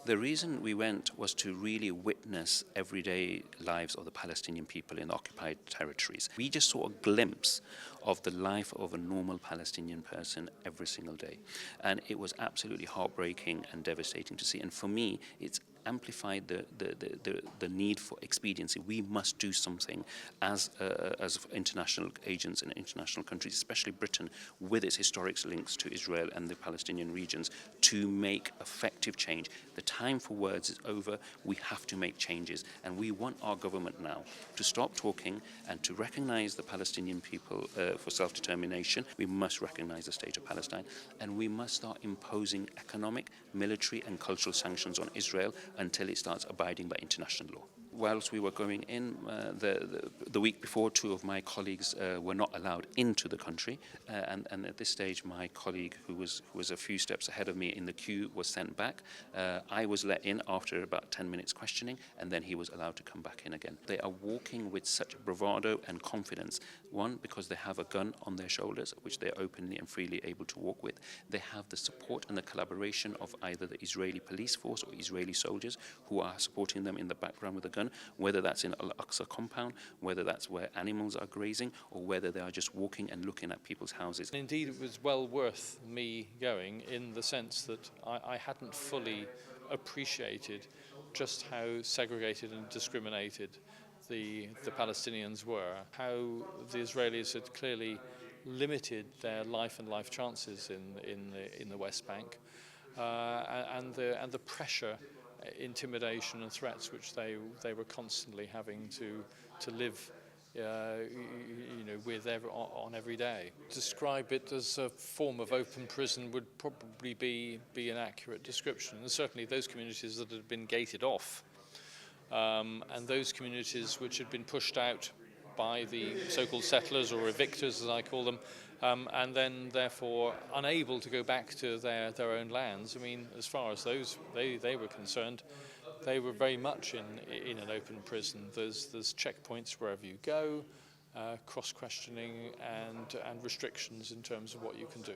The reason we went was to really witness everyday lives of the Palestinian people in the occupied territories. We just saw a glimpse of the life of a normal Palestinian person every single day. And it was absolutely heartbreaking and devastating to see. And for me, it's amplified the need for expediency. We must do something as international agents in international countries, especially Britain, with its historic links to Israel and the Palestinian regions, to make effective change. The time for words is over. We have to make changes, and we want our government now to stop talking and to recognize the Palestinian people for self-determination. We must recognize the state of Palestine, and we must start imposing economic, military and cultural sanctions on Israel until it starts abiding by international law. Whilst we were going in, the week before, two of my colleagues were not allowed into the country, and at this stage my colleague, who was a few steps ahead of me in the queue, was sent back. I was let in after about 10 minutes questioning, and then he was allowed to come back in again. They are walking with such bravado and confidence. One, because they have a gun on their shoulders, which they're openly and freely able to walk with. They have the support and the collaboration of either the Israeli police force or Israeli soldiers who are supporting them in the background with a gun, whether that's in Al-Aqsa compound, whether that's where animals are grazing, or whether they are just walking and looking at people's houses. Indeed, it was well worth me going, in the sense that I hadn't fully appreciated just how segregated and discriminated the Palestinians were, how the Israelis had clearly limited their life and life chances in the West Bank, and the pressure, intimidation and threats which they were constantly having to live with on every day. Describe it as a form of open prison would probably be an accurate description, and certainly those communities that had been gated off, and those communities which had been pushed out by the so-called settlers, or evictors as I call them, and then therefore unable to go back to their own lands. I mean, as far as they were concerned, they were very much in an open prison. There's checkpoints wherever you go, cross-questioning and restrictions in terms of what you can do.